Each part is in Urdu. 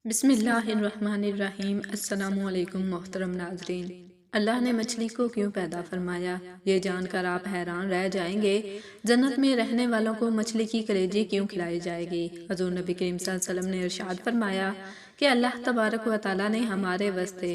بسم اللہ الرحمن الرحیم۔ السلام علیکم محترم ناظرین۔ اللہ نے مچھلی کو کیوں پیدا فرمایا، یہ جان کر آپ حیران رہ جائیں گے۔ جنت میں رہنے والوں کو مچھلی کی کلیجی کیوں کھلائی جائے گی؟ حضور نبی کریم صلی اللہ علیہ وسلم نے ارشاد فرمایا کہ اللہ تبارک و تعالیٰ نے ہمارے واسطے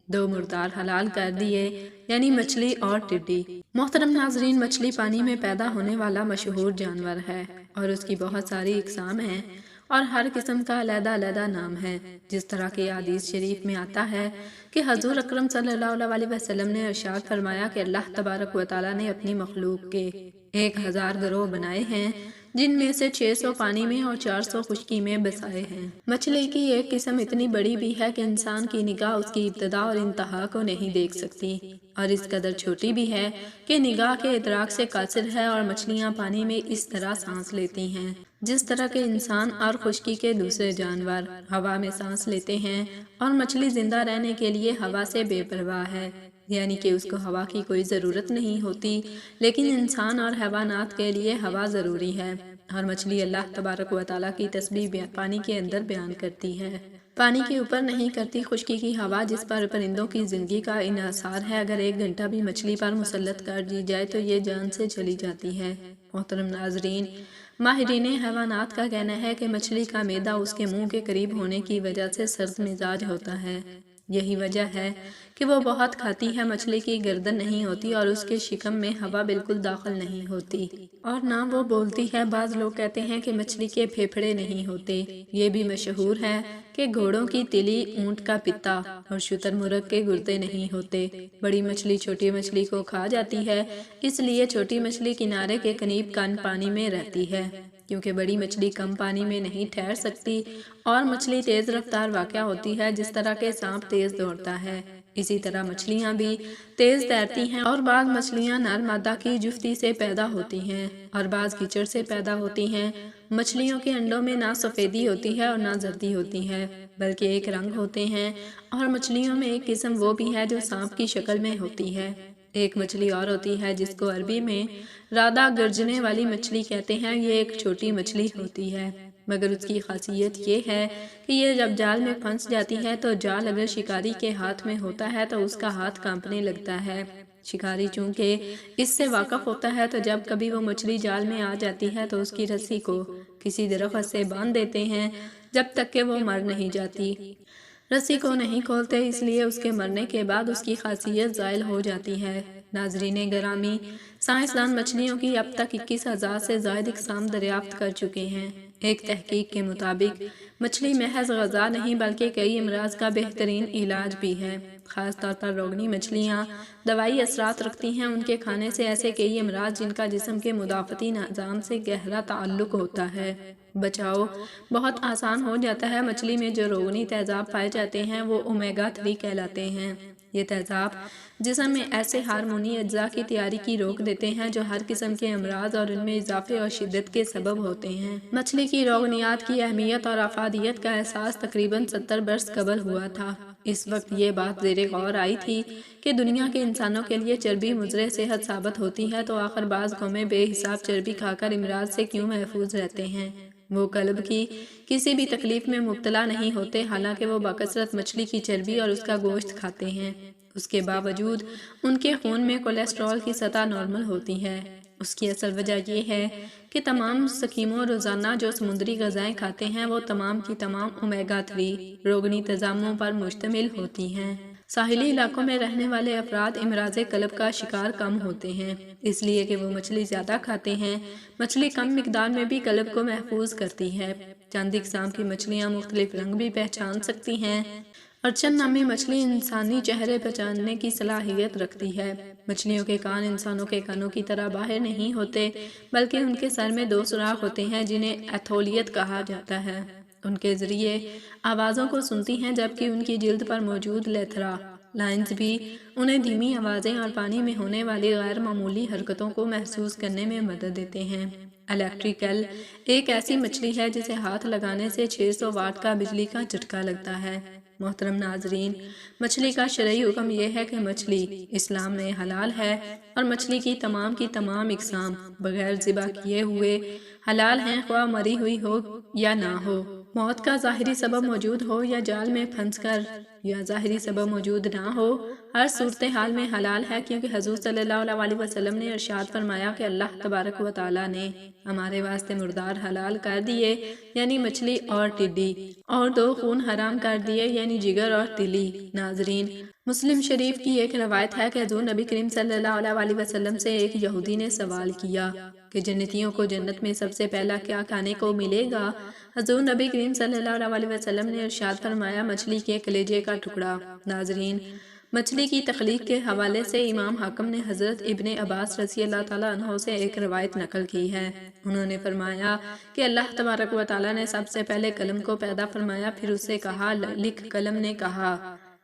دو مردار حلال کر دیے، یعنی مچھلی اور ٹڈی۔ محترم ناظرین، مچھلی پانی میں پیدا ہونے والا مشہور جانور ہے اور اس کی بہت ساری اقسام ہیں اور ہر قسم کا علیحدہ علیحدہ نام ہے۔ جس طرح کی حدیث شریف میں آتا ہے کہ حضور اکرم صلی اللہ علیہ وسلم نے ارشاد فرمایا کہ اللہ تبارک و تعالیٰ نے اپنی مخلوق کے 1000 گروہ بنائے ہیں، جن میں سے 600 پانی میں اور 400 خشکی میں بسائے ہیں۔ مچھلی کی ایک قسم اتنی بڑی بھی ہے کہ انسان کی نگاہ اس کی ابتدا اور انتہا کو نہیں دیکھ سکتی، اور اس قدر چھوٹی بھی ہے کہ نگاہ کے ادراک سے قاصر ہے، اور مچھلیاں پانی میں اس طرح سانس لیتی ہیں جس طرح کے انسان اور خشکی کے دوسرے جانور ہوا میں سانس لیتے ہیں، اور مچھلی زندہ رہنے کے لیے ہوا سے بے پرواہ ہے، یعنی کہ اس کو ہوا کی کوئی ضرورت نہیں ہوتی، لیکن انسان اور حیوانات کے لیے ہوا ضروری ہے۔ اور مچھلی اللہ تبارک و تعالیٰ کی تسبیح پانی کے اندر بیان کرتی ہے، پانی کے اوپر نہیں کرتی۔ خشکی کی ہوا جس پر پرندوں کی زندگی کا انحصار ہے، اگر 1 گھنٹہ بھی مچھلی پر مسلط کر دی جائے تو یہ جان سے چلی جاتی ہے۔ محترم ناظرین، ماہرین حیوانات کا کہنا ہے کہ مچھلی کا معدہ اس کے منہ کے قریب ہونے کی وجہ سے سرد مزاج ہوتا ہے۔ یہی وجہ ہے کہ وہ بہت کھاتی ہے۔ مچھلی کی گردن نہیں ہوتی اور اس کے شکم میں ہوا بالکل داخل نہیں ہوتی، اور نہ وہ بولتی ہے۔ بعض لوگ کہتے ہیں کہ مچھلی کے پھیپھڑے نہیں ہوتے۔ یہ بھی مشہور ہے کہ گھوڑوں کی تلی، اونٹ کا پتا اور شتر مرغ کے گردے نہیں ہوتے۔ بڑی مچھلی چھوٹی مچھلی کو کھا جاتی ہے، اس لیے چھوٹی مچھلی کنارے کے قریب کم پانی میں رہتی ہے، کیونکہ بڑی مچھلی کم پانی میں نہیں ٹھہر سکتی، اور مچھلی تیز رفتار واقع ہوتی ہے جس طرح کہ سانپ تیز دوڑتا ہے، اسی طرح مچھلیاں بھی تیز تیرتی ہیں۔ اور بعض مچھلیاں نر مادہ کی جفتی سے پیدا ہوتی ہیں اور بعض کیچڑ سے پیدا ہوتی ہیں۔ مچھلیوں کے انڈوں میں نہ سفیدی ہوتی ہے اور نہ زردی ہوتی ہے، بلکہ ایک رنگ ہوتے ہیں، اور مچھلیوں میں ایک قسم وہ بھی ہے جو سانپ کی شکل میں ہوتی ہے۔ ایک مچھلی اور ہوتی ہے جس کو عربی میں رادہ گرجنے والی مچھلی کہتے ہیں۔ یہ ایک چھوٹی مچھلی ہوتی ہے، مگر اس کی خاصیت یہ ہے کہ یہ جب جال میں پھنس جاتی ہے تو جال اگر شکاری کے ہاتھ میں ہوتا ہے تو اس کا ہاتھ کانپنے لگتا ہے۔ شکاری چونکہ اس سے واقف ہوتا ہے تو جب کبھی وہ مچھلی جال میں آ جاتی ہے تو اس کی رسی کو کسی درخت سے باندھ دیتے ہیں جب تک کہ وہ مر نہیں جاتی۔ رسی کو نہیں کھولتے، اس لیے اس کے مرنے کے بعد اس کی خاصیت زائل ہو جاتی ہے۔ ناظرین گرامی، سائنسدان مچھلیوں کی اب تک 21,000 سے زائد اقسام دریافت کر چکے ہیں۔ ایک تحقیق کے مطابق مچھلی محض غذا نہیں بلکہ کئی امراض کا بہترین علاج بھی ہے۔ خاص طور پر روگنی مچھلیاں دوائی اثرات رکھتی ہیں۔ ان کے کھانے سے ایسے کئی امراض جن کا جسم کے مدافعتی نظام سے گہرا تعلق ہوتا ہے، بچاؤ بہت آسان ہو جاتا ہے۔ مچھلی میں جو روگنی تیزاب پائے جاتے ہیں وہ اومیگا 3 کہلاتے ہیں۔ یہ تیزاب جسم میں ایسے ہارمونی اجزاء کی تیاری کی روک دیتے ہیں جو ہر قسم کے امراض اور ان میں اضافے اور شدت کے سبب ہوتے ہیں۔ مچھلی کی روگنیات کی اہمیت اور افادیت کا احساس تقریباً 70 برس قبل ہوا تھا۔ اس وقت یہ بات زیر غور آئی تھی کہ دنیا کے انسانوں کے لیے چربی مضر صحت ثابت ہوتی ہے، تو آخر بعض قومیں بے حساب چربی کھا کر امراض سے کیوں محفوظ رہتے ہیں؟ وہ قلب کی کسی بھی تکلیف میں مبتلا نہیں ہوتے، حالانکہ وہ بکثرت مچھلی کی چربی اور اس کا گوشت کھاتے ہیں۔ اس کے باوجود ان کے خون میں کولیسٹرول کی سطح نارمل ہوتی ہے۔ اس کی اصل وجہ یہ ہے کہ تمام سکیموں روزانہ جو سمندری غذائیں کھاتے ہیں وہ تمام کی تمام اومیگا 3 روگنی تجاموں پر مشتمل ہوتی ہیں۔ ساحلی علاقوں میں رہنے والے افراد امراض قلب کا شکار کم ہوتے ہیں، اس لیے کہ وہ مچھلی زیادہ کھاتے ہیں۔ مچھلی کم مقدار میں بھی قلب کو محفوظ کرتی ہے۔ چند اقسام کی مچھلیاں مختلف رنگ بھی پہچان سکتی ہیں، اور چند نامی مچھلی انسانی چہرے پہچاننے کی صلاحیت رکھتی ہے۔ مچھلیوں کے کان انسانوں کے کانوں کی طرح باہر نہیں ہوتے، بلکہ ان کے سر میں 2 سوراخ ہوتے ہیں جنہیں ایتھولیت کہا جاتا ہے۔ ان کے ذریعے آوازوں کو سنتی ہیں، جبکہ ان کی جلد پر موجود لیتھرا لائنز بھی انہیں دھیمی آوازیں اور پانی میں ہونے والی غیر معمولی حرکتوں کو محسوس کرنے میں مدد دیتے ہیں۔ الیکٹریکل ایک ایسی مچھلی ہے جسے ہاتھ لگانے سے 600 واٹ کا بجلی کا جھٹکا لگتا ہے۔ محترم ناظرین، مچھلی کا شرعی حکم یہ ہے کہ مچھلی اسلام میں حلال ہے، اور مچھلی کی تمام اقسام بغیر ذبح کیے ہوئے حلال ہیں، خواہ مری ہوئی ہو یا نہ ہو۔ موت کا ظاہری سبب موجود ہو یا جال میں پھنس کر یا ظاہری سبب موجود نہ ہو، ہر صورتحال میں حلال ہے، کیونکہ حضور صلی اللہ علیہ وسلم نے ارشاد فرمایا کہ اللہ تبارک و تعالیٰ نے ہمارے واسطے مردار حلال کر دیے، یعنی مچھلی اور ٹڈی، اور دو خون حرام کر دیے، یعنی جگر اور تلی۔ ناظرین، مسلم شریف کی ایک روایت ہے کہ حضور نبی کریم صلی اللہ علیہ وسلم سے ایک یہودی نے سوال کیا کہ جنتیوں کو جنت میں سب سے پہلا کیا کھانے کو ملے گا؟ حضور نبی کریم صلی اللہ علیہ وسلم نے ارشاد فرمایا، مچھلی کے کلیجے کا ٹکڑا۔ ناظرین، مچھلی کی تخلیق کے حوالے سے امام حاکم نے حضرت ابن عباس رضی اللہ تعالیٰ عنہ سے ایک روایت نقل کی ہے۔ انہوں نے فرمایا کہ اللہ تبارک و تعالیٰ نے سب سے پہلے قلم کو پیدا فرمایا، پھر اس سے کہا لکھ۔ قلم نے کہا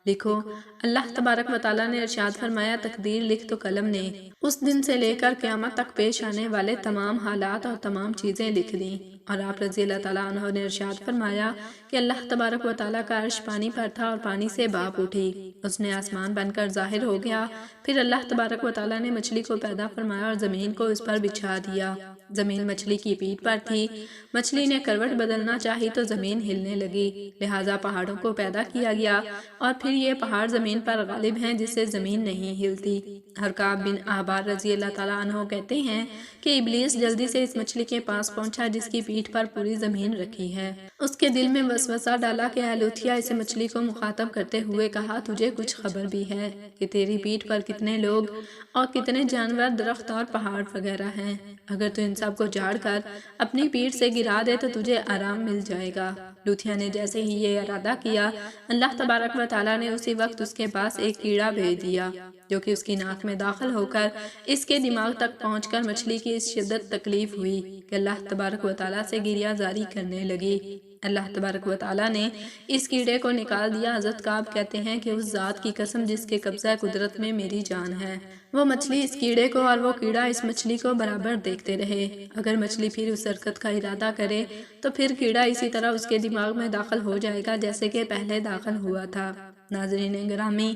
لکھو۔ اللہ تبارک و تعالیٰ نے ارشاد فرمایا، تقدیر لکھ، تو قلم نے اس دن سے لے کر قیامت تک پیش آنے والے تمام حالات اور تمام چیزیں لکھ دیں۔ اور آپ رضی اللہ تعالیٰ عنہ نے ارشاد فرمایا کہ اللہ تبارک و تعالیٰ کا عرش پانی پر تھا اور پانی سے بھاپ اٹھی، اس نے آسمان بن کر ظاہر ہو گیا۔ پھر اللہ تبارک و تعالیٰ نے مچھلی کو پیدا فرمایا اور زمین کو اس پر بچھا دیا۔ زمین مچھلی کی پیٹھ پر تھی، مچھلی نے کروٹ بدلنا چاہی تو زمین ہلنے لگی، لہٰذا پہاڑوں کو پیدا کیا گیا، اور پھر یہ پہاڑ زمین پر غالب ہیں جس سے زمین نہیں ہلتی۔ حرکاب بن احبار رضی اللہ تعالیٰ عنہ کہتے ہیں کہ ابلیس جلدی سے اس مچھلی کے پاس پہنچا جس کی پیٹھ پر پوری زمین رکھی ہے۔ اس کے دل میں وسوسہ ڈالا کہ اے لوتھیا، اسے مچھلی کو مخاطب کرتے ہوئے کہا، تجھے کچھ خبر بھی ہے کہ تیری پیٹھ پر کتنے لوگ اور کتنے جانور، درخت اور پہاڑ وغیرہ ہیں؟ اگر تو ان سب کو جھاڑ کر اپنی پیٹھ سے گرا دے تو تجھے آرام مل جائے گا۔ لوتھیا نے جیسے ہی یہ ارادہ کیا، اللہ تبارک و تعالیٰ نے اسی وقت اس کے پاس ایک کیڑا بھیج دیا جو کہ اس کی ناک میں داخل ہو کر اس کے دماغ تک پہنچ کر مچھلی کی اس شدت تکلیف ہوئی کہ اللہ تبارک و تعالیٰ سے گریہ زاری کرنے لگی۔ اللہ تبارک و تعالیٰ نے اس کیڑے کو نکال دیا۔ حضرت کعب کہتے ہیں کہ اس ذات کی قسم جس کے قبضہ قدرت میں میری جان ہے، وہ مچھلی اس کیڑے کو اور وہ کیڑا اس مچھلی کو برابر دیکھتے رہے۔ اگر مچھلی پھر اس حرکت کا ارادہ کرے تو پھر کیڑا اسی طرح اس کے دماغ میں داخل ہو جائے گا جیسے کہ پہلے داخل ہوا تھا۔ ناظرین گرامی،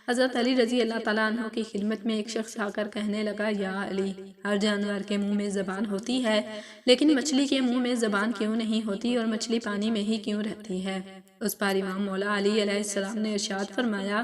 حضرت علی رضی اللہ تعالیٰ عنہ کی خدمت میں ایک شخص آ کر کہنے لگا، یا علی، ہر جانور کے منہ میں زبان ہوتی ہے، لیکن مچھلی کے منہ میں زبان کیوں نہیں ہوتی اور مچھلی پانی میں ہی کیوں رہتی ہے؟ اس پر امام مولا علی علیہ السلام نے ارشاد فرمایا،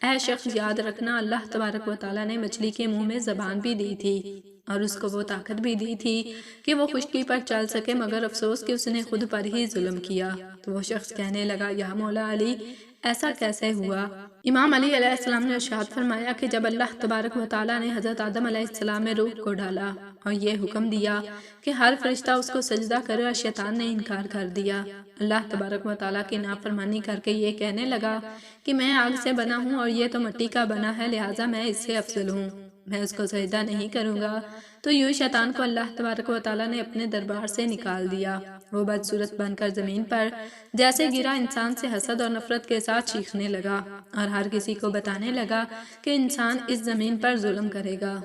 اے شخص، یاد رکھنا، اللہ تبارک و تعالیٰ نے مچھلی کے منہ میں زبان بھی دی تھی اور اس کو وہ طاقت بھی دی تھی کہ وہ خشکی پر چل سکے، مگر افسوس کہ اس نے خود پر ہی ظلم کیا۔ تو وہ شخص کہنے لگا، یا مولا علی، ایسا کیسے ہوا؟ امام علی علیہ السلام نے ارشاد فرمایا کہ جب اللہ تبارک و تعالیٰ نے حضرت آدم علیہ السلام میں روح کو ڈالا اور یہ حکم دیا کہ ہر فرشتہ اس کو سجدہ کرے اور شیطان نے انکار کر دیا، اللہ تبارک و تعالیٰ کی نافرمانی کر کے یہ کہنے لگا کہ میں آگ سے بنا ہوں اور یہ تو مٹی کا بنا ہے، لہٰذا میں اس سے افضل ہوں، میں اس کو سجدہ نہیں کروں گا۔ تو یوں شیطان کو اللہ تبارک و تعالیٰ نے اپنے دربار سے نکال دیا۔ وہ بدصورت بن کر زمین پر جیسے گرا، انسان سے حسد اور نفرت کے ساتھ چیخنے لگا اور ہر کسی کو بتانے لگا کہ انسان اس زمین پر ظلم کرے گا۔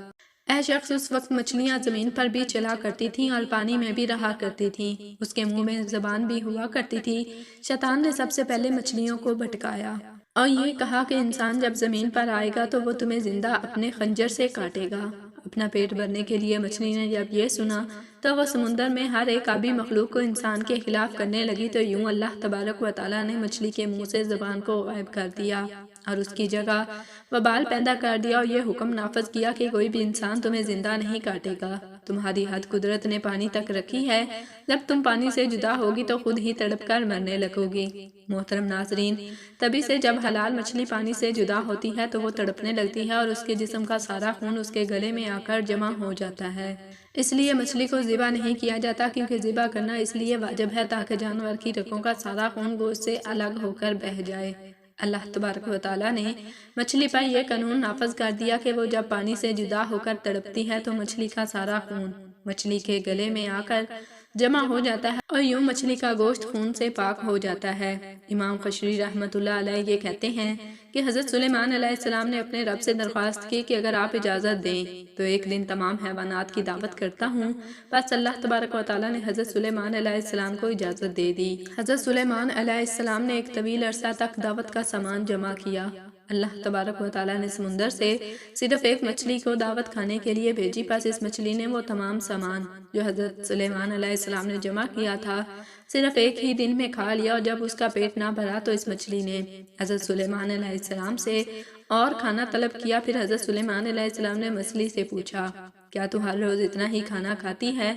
اے شخص، اس وقت مچھلیاں زمین پر بھی چلا کرتی تھیں اور پانی میں بھی رہا کرتی تھیں، اس کے منہ میں زبان بھی ہوا کرتی تھی۔ شیطان نے سب سے پہلے مچھلیوں کو بھٹکایا اور یہ کہا کہ انسان جب زمین پر آئے گا تو وہ تمہیں زندہ اپنے خنجر سے کاٹے گا۔ اپنا پیٹ بھرنے کے لیے مچھلی نے جب یہ سنا تو وہ سمندر میں ہر ایک آبی مخلوق کو انسان کے خلاف کرنے لگی، تو یوں اللہ تبارک و تعالیٰ نے مچھلی کے منہ سے زبان کو غائب کر دیا اور اس کی جگہ وبال پیدا کر دیا اور یہ حکم نافذ کیا کہ کوئی بھی انسان تمہیں زندہ نہیں کاٹے گا۔ تمہاری حد قدرت نے پانی تک رکھی ہے، جب تم پانی سے جدا ہوگی تو خود ہی تڑپ کر مرنے لگو گی۔ محترم ناظرین، تبھی سے جب حلال مچھلی پانی سے جدا ہوتی ہے تو وہ تڑپنے لگتی ہے اور اس کے جسم کا سارا خون اس کے گلے میں آ کر جمع ہو جاتا ہے۔ اس لیے مچھلی کو ذبح نہیں کیا جاتا، کیونکہ ذبح کرنا اس لیے واجب ہے تاکہ جانور کی رگوں کا سارا خون گوشت سے الگ ہو کر بہہ جائے۔ اللہ تبارک و تعالیٰ نے مچھلی پر یہ قانون نافذ کر دیا کہ وہ جب پانی سے جدا ہو کر تڑپتی ہے تو مچھلی کا سارا خون مچھلی کے گلے میں آ کر جمع ہو جاتا ہے اور یوں مچھلی کا گوشت خون سے پاک ہو جاتا ہے۔ امام خشری رحمۃ اللہ علیہ یہ کہتے ہیں کہ حضرت سلیمان علیہ السلام نے اپنے رب سے درخواست کی کہ اگر آپ اجازت دیں تو ایک دن تمام حیوانات کی دعوت کرتا ہوں۔ بس اللہ تبارک و تعالیٰ نے حضرت سلیمان علیہ السلام کو اجازت دے دی۔ حضرت سلیمان علیہ السلام نے ایک طویل عرصہ تک دعوت کا سامان جمع کیا۔ اللہ تبارک و تعالیٰ نے سمندر سے صرف ایک مچھلی کو دعوت کھانے کے لیے بھیجی، پس اس مچھلی نے وہ تمام سامان جو حضرت سلیمان علیہ السلام نے جمع کیا تھا صرف ایک ہی دن میں کھا لیا، اور جب اس کا پیٹ نہ بھرا تو اس مچھلی نے حضرت سلیمان علیہ السلام سے اور کھانا طلب کیا۔ پھر حضرت سلیمان علیہ السلام نے مچھلی سے پوچھا، کیا تو ہر روز اتنا ہی کھانا کھاتی ہے؟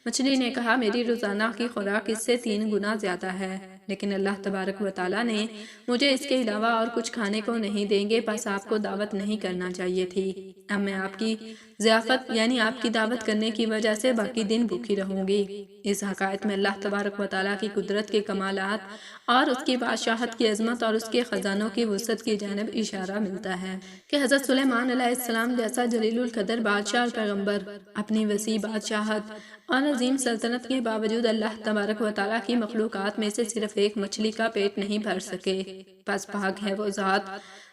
مچھلی نے کہا، میری روزانہ کی خوراک اس سے 3 گنا زیادہ ہے، لیکن اللہ تبارک و تعالیٰ نے مجھے اس کے علاوہ اور کچھ کھانے کو نہیں دیں گے، بس آپ کو دعوت نہیں کرنا چاہیے تھی۔ اب میں آپ کی ضیافت یعنی آپ کی دعوت کرنے کی وجہ سے باقی دن بھوکی رہوں گی۔ اس حکایت میں اللہ تبارک و تعالیٰ کی قدرت کے کمالات اور اس کی بادشاہت کی عظمت اور اس کے خزانوں کی وسعت کی جانب اشارہ ملتا ہے کہ حضرت سلیمان علیہ السلام جیسا جلیل القدر بادشاہ اور پیغمبر اپنی وسیع بادشاہت اور عظیم سلطنت کے باوجود اللہ تبارک و تعالیٰ کی مخلوقات میں سے صرف ایک مچھلی کا پیٹ نہیں بھر سکے۔ پس پاک ہے وہ ذات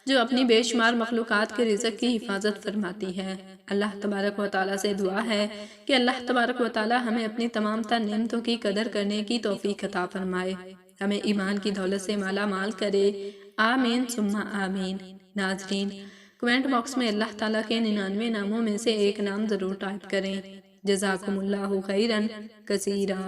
جو اپنی بے شمار مخلوقات کے رزق کی حفاظت فرماتی ہے۔ اللہ تبارک و تعالیٰ سے دعا ہے کہ اللہ تبارک و تعالیٰ ہمیں اپنی تمام تر نعمتوں کی قدر کرنے کی توفیق عطا فرمائے، ہمیں ایمان کی دولت سے مالا مال کرے، آمین ثم آمین۔ ناظرین، کومنٹ باکس میں اللہ تعالیٰ کے 99 ناموں میں سے ایک نام ضرور ٹائپ کریں۔ جزاکم اللہ خیرا کثیرا۔